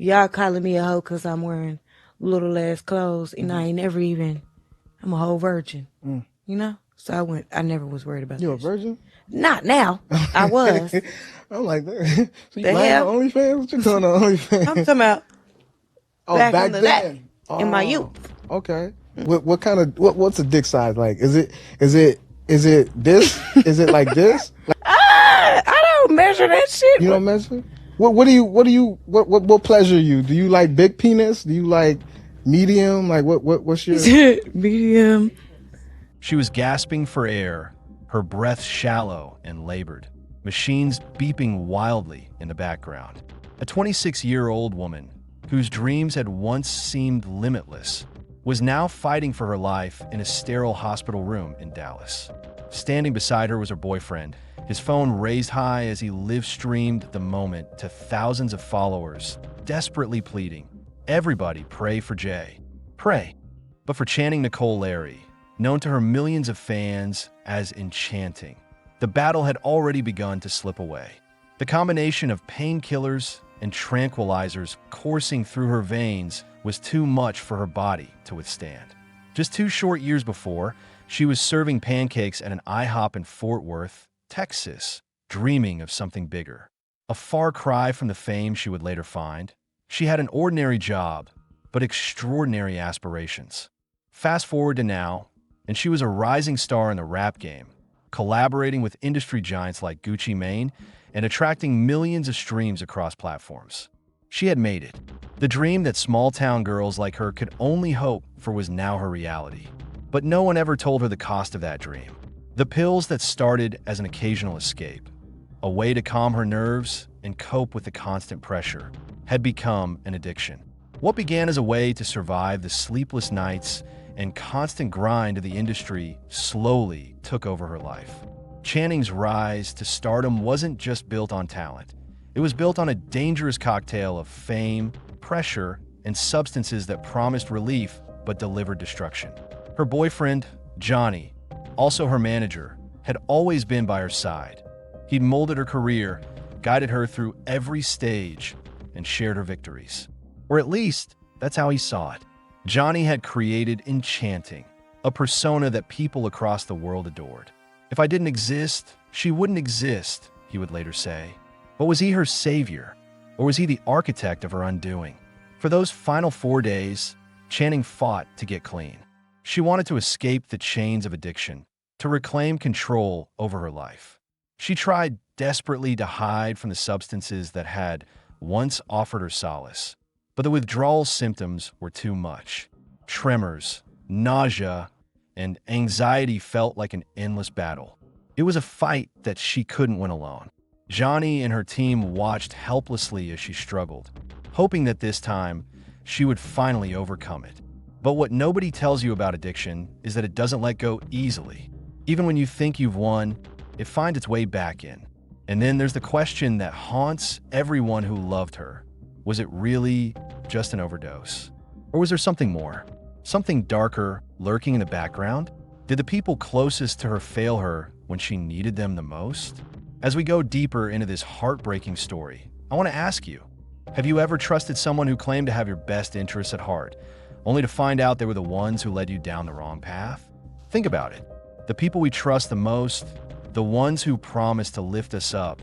Y'all calling me a hoe because I'm wearing little ass clothes and I ain't never even, I'm a whole virgin, you know? So I never was worried about that. You a virgin? Not now. I was. I'm like, that. So you The lying hell? on OnlyFans? What you doing on OnlyFans? I'm talking about back then. In my youth. Okay. What kind of what's a dick size like? Is it this? Is it like this? I don't measure that shit. You don't measure? What pleasure you? Do you like big penis? Do you like medium? Like what's your medium? She was gasping for air, her breath shallow and labored, machines beeping wildly in the background. A 26-year-old woman, whose dreams had once seemed limitless, was now fighting for her life in a sterile hospital room in Dallas. Standing beside her was her boyfriend, his phone raised high as he live-streamed the moment to thousands of followers, desperately pleading, "Everybody pray for Jay. Pray." But for Channing Nicole Larry, known to her millions of fans as enchanting, the battle had already begun to slip away. The combination of painkillers and tranquilizers coursing through her veins was too much for her body to withstand. Just 2 short years before, she was serving pancakes at an IHOP in Fort Worth, Texas, dreaming of something bigger. A far cry from the fame she would later find. She had an ordinary job, but extraordinary aspirations. Fast forward to now, and she was a rising star in the rap game, collaborating with industry giants like Gucci Mane and attracting millions of streams across platforms. She had made it. The dream that small-town girls like her could only hope for was now her reality. But no one ever told her the cost of that dream. The pills that started as an occasional escape, a way to calm her nerves and cope with the constant pressure, had become an addiction. What began as a way to survive the sleepless nights and constant grind of the industry slowly took over her life. Channing's rise to stardom wasn't just built on talent. It was built on a dangerous cocktail of fame, pressure, and substances that promised relief but delivered destruction. Her boyfriend, Johnny, also her manager, had always been by her side. He'd molded her career, guided her through every stage, and shared her victories. Or at least, that's how he saw it. Johnny had created Enchanting, a persona that people across the world adored. "If I didn't exist, she wouldn't exist," he would later say. But was he her savior, or was he the architect of her undoing? For those final 4 days, Channing fought to get clean. She wanted to escape the chains of addiction, to reclaim control over her life. She tried desperately to hide from the substances that had once offered her solace. But the withdrawal symptoms were too much. Tremors, nausea, and anxiety felt like an endless battle. It was a fight that she couldn't win alone. Johnny and her team watched helplessly as she struggled, hoping that this time she would finally overcome it. But what nobody tells you about addiction is that it doesn't let go easily. Even when you think you've won, it finds its way back in. And then there's the question that haunts everyone who loved her. Was it really just an overdose? Or was there something more? Something darker lurking in the background? Did the people closest to her fail her when she needed them the most? As we go deeper into this heartbreaking story, I want to ask you, have you ever trusted someone who claimed to have your best interests at heart, only to find out they were the ones who led you down the wrong path? Think about it. The people we trust the most, the ones who promise to lift us up,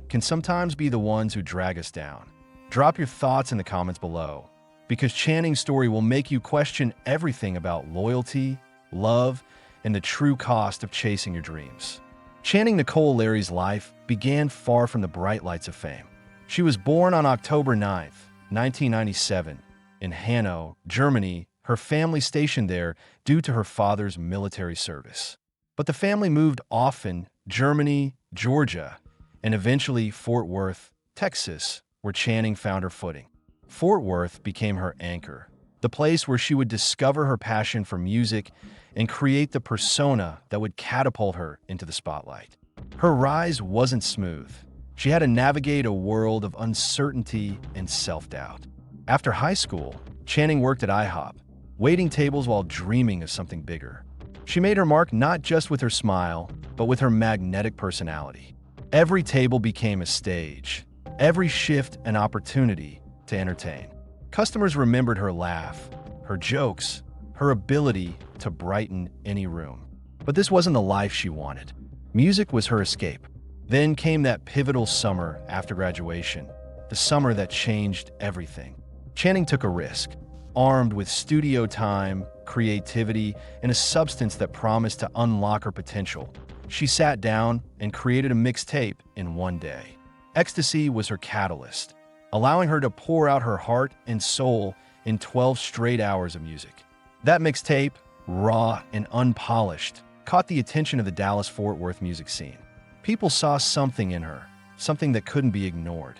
can sometimes be the ones who drag us down. Drop your thoughts in the comments below, because Channing's story will make you question everything about loyalty, love, and the true cost of chasing your dreams. Channing Nicole Larry's life began far from the bright lights of fame. She was born on October 9th, 1997, in Hanau, Germany, her family stationed there due to her father's military service. But the family moved often, Germany, Georgia, and eventually Fort Worth, Texas, where Channing found her footing. Fort Worth became her anchor, the place where she would discover her passion for music and create the persona that would catapult her into the spotlight. Her rise wasn't smooth. She had to navigate a world of uncertainty and self-doubt. After high school, Channing worked at IHOP, waiting tables while dreaming of something bigger. She made her mark not just with her smile, but with her magnetic personality. Every table became a stage, every shift an opportunity to entertain. Customers remembered her laugh, her jokes, her ability to brighten any room. But this wasn't the life she wanted. Music was her escape. Then came that pivotal summer after graduation, the summer that changed everything. Channing took a risk, armed with studio time, creativity, and a substance that promised to unlock her potential. She sat down and created a mixtape in one day. Ecstasy was her catalyst, allowing her to pour out her heart and soul in 12 straight hours of music. That mixtape, raw and unpolished, caught the attention of the Dallas-Fort Worth music scene. People saw something in her, something that couldn't be ignored.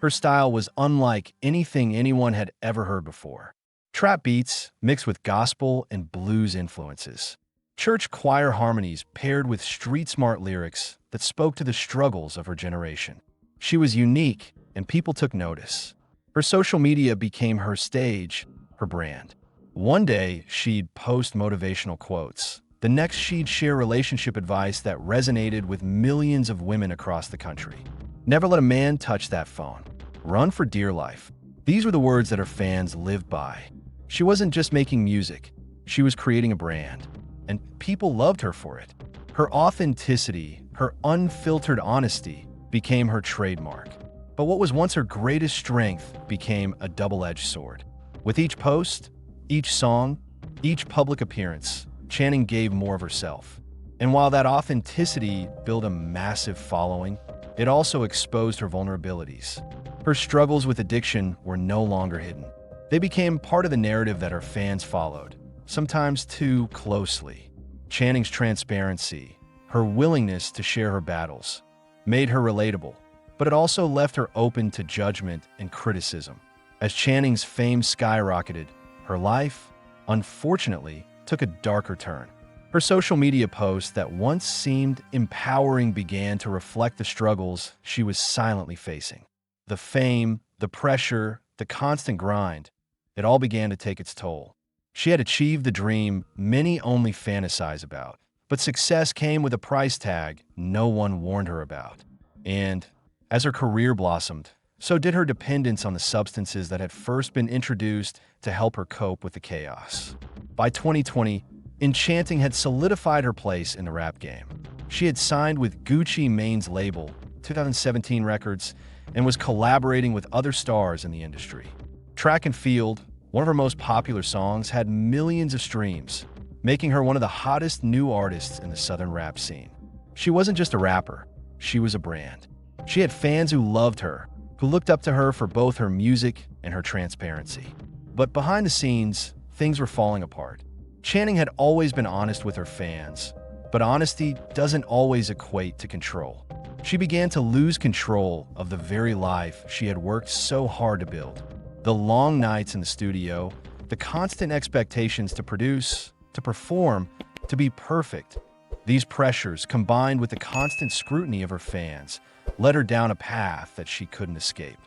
Her style was unlike anything anyone had ever heard before. Trap beats mixed with gospel and blues influences. Church choir harmonies paired with street-smart lyrics that spoke to the struggles of her generation. She was unique, and people took notice. Her social media became her stage, her brand. One day, she'd post motivational quotes. The next, she'd share relationship advice that resonated with millions of women across the country. Never let a man touch that phone. Run for dear life. These were the words that her fans lived by. She wasn't just making music. She was creating a brand. And people loved her for it. Her authenticity, her unfiltered honesty became her trademark. But what was once her greatest strength became a double-edged sword. With each post, each song, each public appearance, Channing gave more of herself. And while that authenticity built a massive following, it also exposed her vulnerabilities. Her struggles with addiction were no longer hidden. They became part of the narrative that her fans followed, sometimes too closely. Channing's transparency, her willingness to share her battles, made her relatable, but it also left her open to judgment and criticism. As Channing's fame skyrocketed, her life, unfortunately, took a darker turn. Her social media posts that once seemed empowering began to reflect the struggles she was silently facing. The fame, the pressure, the constant grind, it all began to take its toll. She had achieved the dream many only fantasize about, but success came with a price tag no one warned her about. And as her career blossomed, so did her dependence on the substances that had first been introduced to help her cope with the chaos. By 2020, Enchanting had solidified her place in the rap game. She had signed with Gucci Mane's label, 2017 Records, and was collaborating with other stars in the industry. Track and Field, one of her most popular songs, had millions of streams, making her one of the hottest new artists in the Southern rap scene. She wasn't just a rapper, she was a brand. She had fans who loved her, who looked up to her for both her music and her transparency. But behind the scenes, things were falling apart. Channing had always been honest with her fans, but honesty doesn't always equate to control. She began to lose control of the very life she had worked so hard to build. The long nights in the studio, the constant expectations to produce, to perform, to be perfect. These pressures, combined with the constant scrutiny of her fans, led her down a path that she couldn't escape.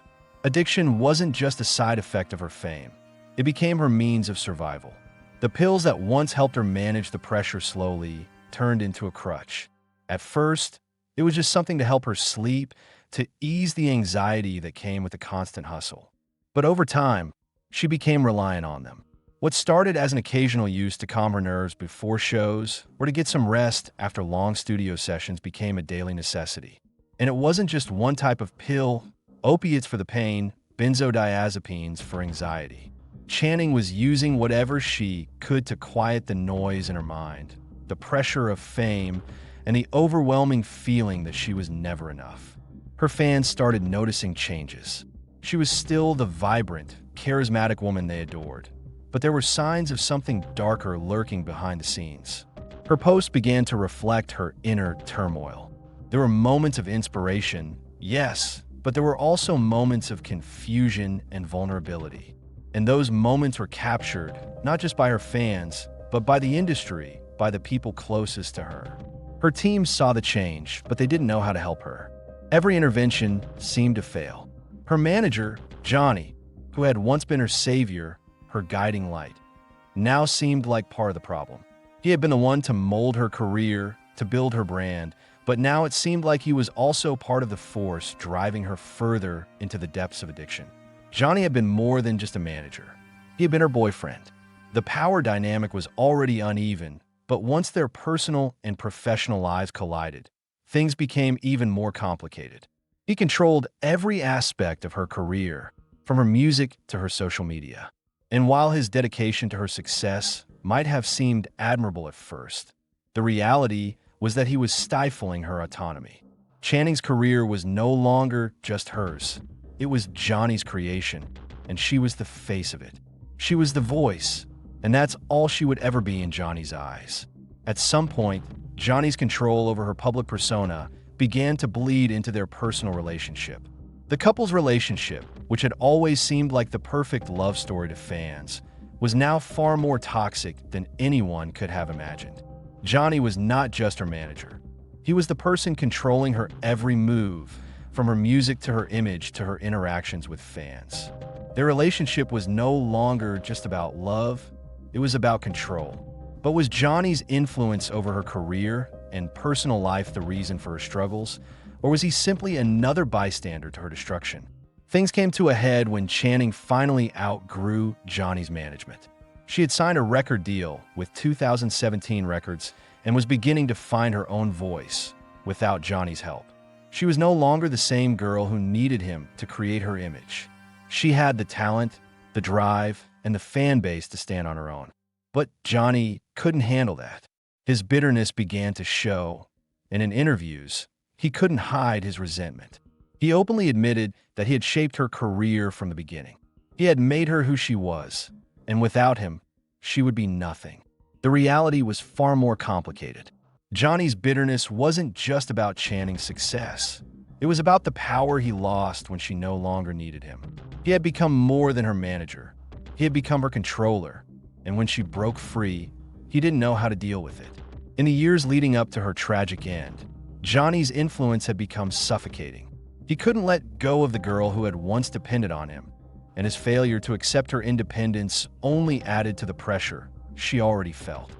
Addiction wasn't just a side effect of her fame. It became her means of survival. The pills that once helped her manage the pressure slowly turned into a crutch. At first, it was just something to help her sleep, to ease the anxiety that came with the constant hustle. But over time, she became reliant on them. What started as an occasional use to calm her nerves before shows or to get some rest after long studio sessions became a daily necessity. And it wasn't just one type of pill, opiates for the pain, benzodiazepines for anxiety. Channing was using whatever she could to quiet the noise in her mind, the pressure of fame, and the overwhelming feeling that she was never enough. Her fans started noticing changes. She was still the vibrant, charismatic woman they adored, but there were signs of something darker lurking behind the scenes. Her posts began to reflect her inner turmoil. There were moments of inspiration, yes, but there were also moments of confusion and vulnerability. And those moments were captured, not just by her fans, but by the industry, by the people closest to her. Her team saw the change, but they didn't know how to help her. Every intervention seemed to fail. Her manager, Johnny, who had once been her savior, her guiding light, now seemed like part of the problem. He had been the one to mold her career, to build her brand, but now it seemed like he was also part of the force driving her further into the depths of addiction. Johnny had been more than just a manager. He had been her boyfriend. The power dynamic was already uneven, but once their personal and professional lives collided, things became even more complicated. He controlled every aspect of her career, from her music to her social media. And while his dedication to her success might have seemed admirable at first, the reality was that he was stifling her autonomy. Channing's career was no longer just hers. It was Johnny's creation, and she was the face of it. She was the voice, and that's all she would ever be in Johnny's eyes. At some point, Johnny's control over her public persona began to bleed into their personal relationship. The couple's relationship, which had always seemed like the perfect love story to fans, was now far more toxic than anyone could have imagined. Johnny was not just her manager. He was the person controlling her every move, from her music to her image to her interactions with fans. Their relationship was no longer just about love, it was about control. But was Johnny's influence over her career and personal life the reason for her struggles, or was he simply another bystander to her destruction? Things came to a head when Channing finally outgrew Johnny's management. She had signed a record deal with 2017 Records and was beginning to find her own voice without Johnny's help. She was no longer the same girl who needed him to create her image. She had the talent, the drive, and the fan base to stand on her own. But Johnny couldn't handle that. His bitterness began to show, and in interviews, he couldn't hide his resentment. He openly admitted that he had shaped her career from the beginning. He had made her who she was, and without him, she would be nothing. The reality was far more complicated. Johnny's bitterness wasn't just about Channing's success. It was about the power he lost when she no longer needed him. He had become more than her manager. He had become her controller, and when she broke free, he didn't know how to deal with it. In the years leading up to her tragic end, Johnny's influence had become suffocating. He couldn't let go of the girl who had once depended on him, and his failure to accept her independence only added to the pressure she already felt.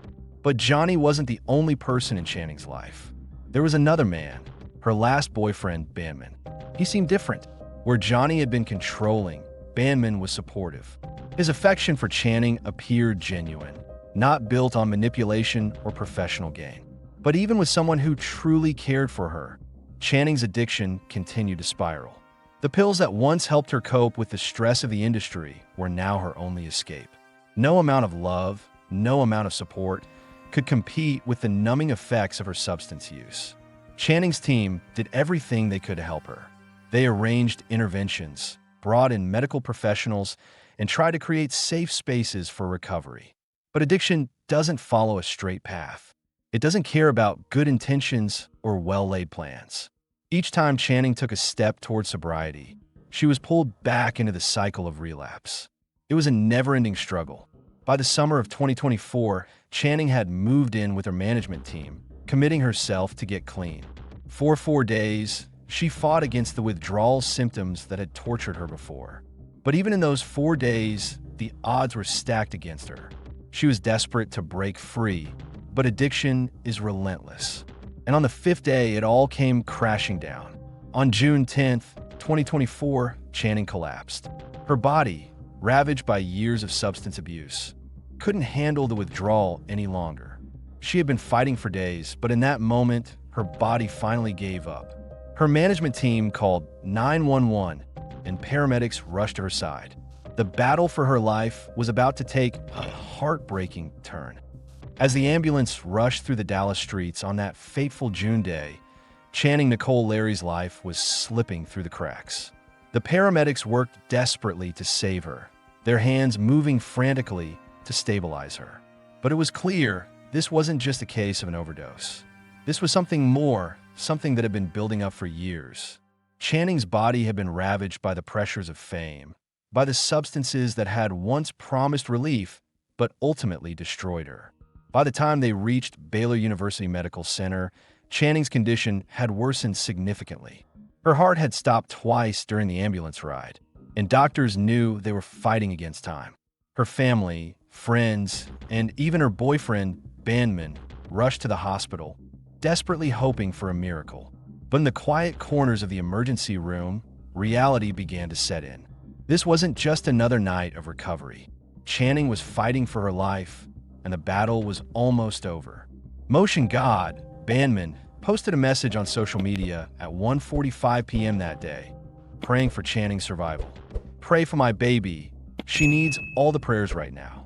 But Johnny wasn't the only person in Channing's life. There was another man, her last boyfriend, Banman. He seemed different. Where Johnny had been controlling, Banman was supportive. His affection for Channing appeared genuine, not built on manipulation or professional gain. But even with someone who truly cared for her, Channing's addiction continued to spiral. The pills that once helped her cope with the stress of the industry were now her only escape. No amount of love, no amount of support could compete with the numbing effects of her substance use. Channing's team did everything they could to help her. They arranged interventions, brought in medical professionals, and tried to create safe spaces for recovery. But addiction doesn't follow a straight path. It doesn't care about good intentions or well-laid plans. Each time Channing took a step toward sobriety, she was pulled back into the cycle of relapse. It was a never-ending struggle. By the summer of 2024, Channing had moved in with her management team, committing herself to get clean. For 4 days, she fought against the withdrawal symptoms that had tortured her before. But even in those 4 days, the odds were stacked against her. She was desperate to break free, but addiction is relentless. And on the 5th day, it all came crashing down. On June 10th, 2024, Channing collapsed. Her body, ravaged by years of substance abuse, couldn't handle the withdrawal any longer. She had been fighting for days, but in that moment, her body finally gave up. Her management team called 911, and paramedics rushed to her side. The battle for her life was about to take a heartbreaking turn. As the ambulance rushed through the Dallas streets on that fateful June day, Channing Nicole Larry's life was slipping through the cracks. The paramedics worked desperately to save her, their hands moving frantically to stabilize her. But it was clear this wasn't just a case of an overdose. This was something more, something that had been building up for years. Channing's body had been ravaged by the pressures of fame, by the substances that had once promised relief, but ultimately destroyed her. By the time they reached Baylor University Medical Center, Channing's condition had worsened significantly. Her heart had stopped twice during the ambulance ride, and doctors knew they were fighting against time. Her family, friends, and even her boyfriend, Banman, rushed to the hospital, desperately hoping for a miracle. But in the quiet corners of the emergency room, reality began to set in. This wasn't just another night of recovery. Channing was fighting for her life, and the battle was almost over. Motion God, bandman, posted a message on social media at 1:45 p.m. that day, praying for Channing's survival. "Pray for my baby. She needs all the prayers right now."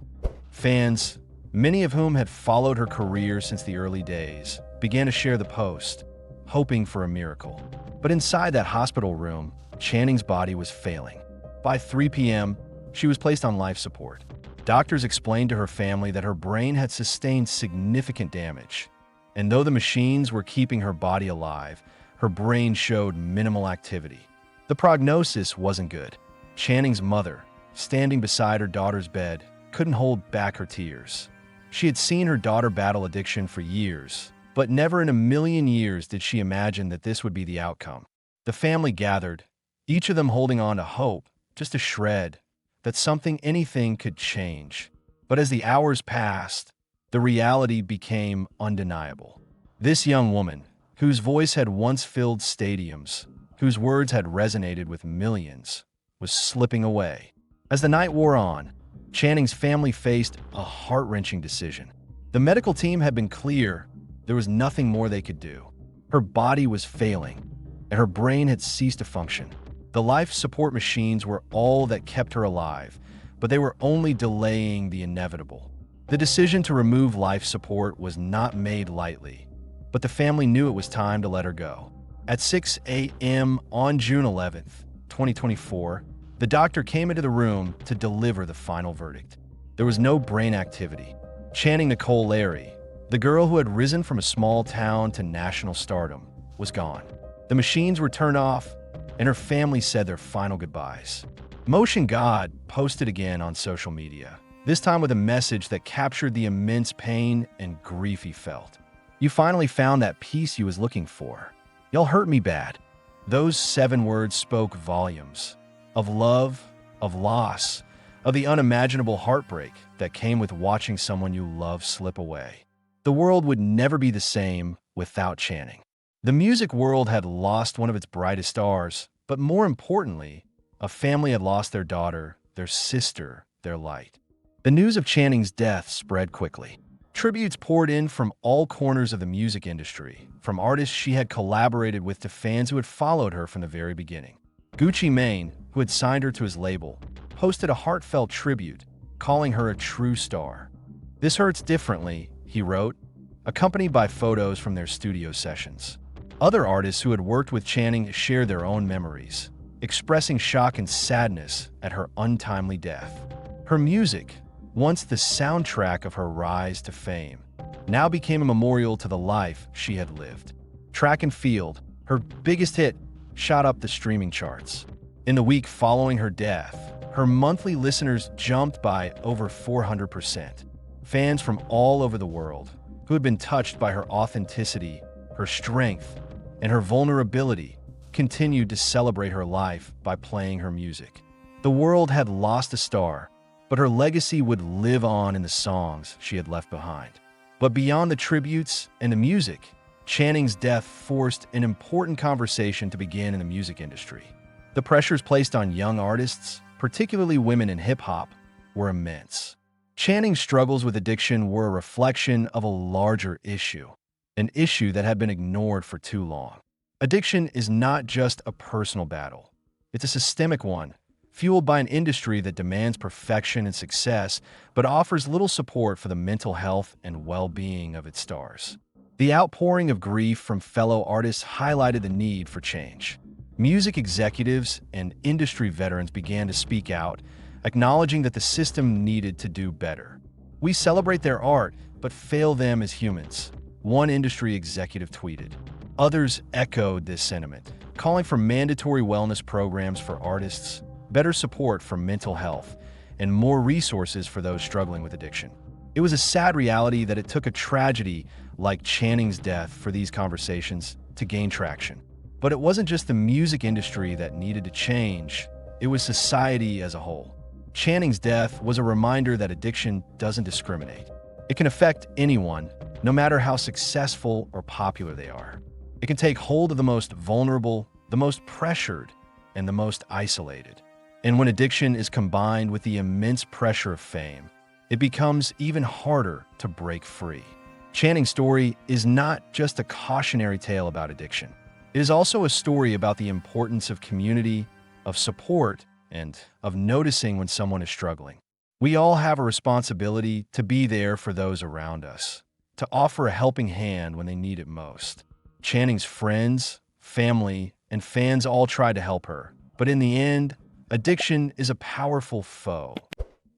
Fans, many of whom had followed her career since the early days, began to share the post, hoping for a miracle. But inside that hospital room, Channing's body was failing. By 3 p.m., she was placed on life support. Doctors explained to her family that her brain had sustained significant damage, and though the machines were keeping her body alive, her brain showed minimal activity. The prognosis wasn't good. Channing's mother, standing beside her daughter's bed, couldn't hold back her tears. She had seen her daughter battle addiction for years, but never in a million years did she imagine that this would be the outcome. The family gathered, each of them holding on to hope, just a shred, that anything could change. But as the hours passed, the reality became undeniable. This young woman, whose voice had once filled stadiums, whose words had resonated with millions, was slipping away. As the night wore on, Channing's family faced a heart-wrenching decision. The medical team had been clear. There was nothing more they could do. Her body was failing, and her brain had ceased to function. The life support machines were all that kept her alive, but they were only delaying the inevitable. The decision to remove life support was not made lightly, but the family knew it was time to let her go. At 6 a.m. on June 11th, 2024, the doctor came into the room to deliver the final verdict. There was no brain activity. Channing Nicole Larry, the girl who had risen from a small town to national stardom, was gone. The machines were turned off, and her family said their final goodbyes. Motion God posted again on social media, this time with a message that captured the immense pain and grief he felt. "You finally found that peace you was looking for. Y'all hurt me bad." Those 7 words spoke volumes of love, of loss, of the unimaginable heartbreak that came with watching someone you love slip away. The world would never be the same without Channing. The music world had lost one of its brightest stars, but more importantly, a family had lost their daughter, their sister, their light. The news of Channing's death spread quickly. Tributes poured in from all corners of the music industry, from artists she had collaborated with to fans who had followed her from the very beginning. Gucci Mane, who had signed her to his label, posted a heartfelt tribute, calling her a true star. "This hurts differently," he wrote, accompanied by photos from their studio sessions. Other artists who had worked with Channing shared their own memories, expressing shock and sadness at her untimely death. Her music, once the soundtrack of her rise to fame, now became a memorial to the life she had lived. Track and Field, her biggest hit, shot up the streaming charts. In the week following her death, her monthly listeners jumped by over 400%. Fans from all over the world, who had been touched by her authenticity, her strength, and her vulnerability, continued to celebrate her life by playing her music. The world had lost a star, but her legacy would live on in the songs she had left behind. But beyond the tributes and the music, Channing's death forced an important conversation to begin in the music industry. The pressures placed on young artists, particularly women in hip-hop, were immense. Channing's struggles with addiction were a reflection of a larger issue, an issue that had been ignored for too long. Addiction is not just a personal battle. It's a systemic one, fueled by an industry that demands perfection and success, but offers little support for the mental health and well-being of its stars. The outpouring of grief from fellow artists highlighted the need for change. Music executives and industry veterans began to speak out, acknowledging that the system needed to do better. "We celebrate their art, but fail them as humans," one industry executive tweeted. Others echoed this sentiment, calling for mandatory wellness programs for artists, better support for mental health, and more resources for those struggling with addiction. It was a sad reality that it took a tragedy like Channing's death for these conversations to gain traction. But it wasn't just the music industry that needed to change, it was society as a whole. Channing's death was a reminder that addiction doesn't discriminate. It can affect anyone, no matter how successful or popular they are. It can take hold of the most vulnerable, the most pressured, and the most isolated. And when addiction is combined with the immense pressure of fame, it becomes even harder to break free. Channing's story is not just a cautionary tale about addiction. It is also a story about the importance of community, of support, and of noticing when someone is struggling. We all have a responsibility to be there for those around us, to offer a helping hand when they need it most. Channing's friends, family, and fans all tried to help her, but in the end, addiction is a powerful foe,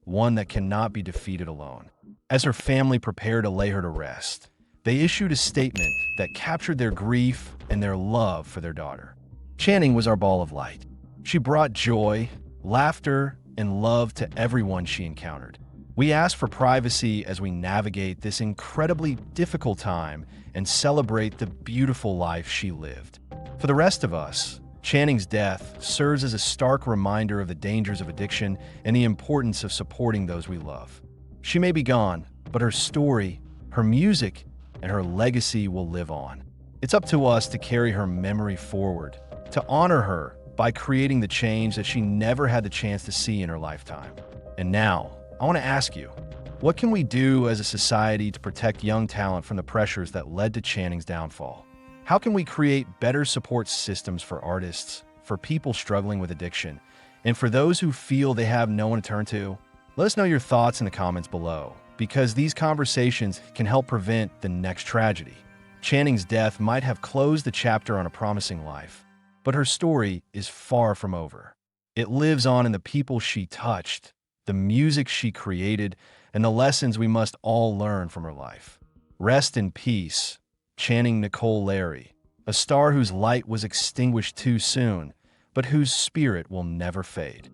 one that cannot be defeated alone. As her family prepared to lay her to rest, they issued a statement that captured their grief and their love for their daughter. Channing was our ball of light. She brought joy, laughter, and love to everyone she encountered. We ask for privacy as we navigate this incredibly difficult time and celebrate the beautiful life she lived. For the rest of us, Channing's death serves as a stark reminder of the dangers of addiction and the importance of supporting those we love. She may be gone, but her story, her music, and her legacy will live on. It's up to us to carry her memory forward, to honor her by creating the change that she never had the chance to see in her lifetime. And now, I want to ask you, what can we do as a society to protect young talent from the pressures that led to Channing's downfall? How can we create better support systems for artists, for people struggling with addiction, and for those who feel they have no one to turn to? Let us know your thoughts in the comments below, because these conversations can help prevent the next tragedy. Channing's death might have closed the chapter on a promising life, but her story is far from over. It lives on in the people she touched, the music she created, and the lessons we must all learn from her life. Rest in peace, Channing Nicole Larry, a star whose light was extinguished too soon, but whose spirit will never fade.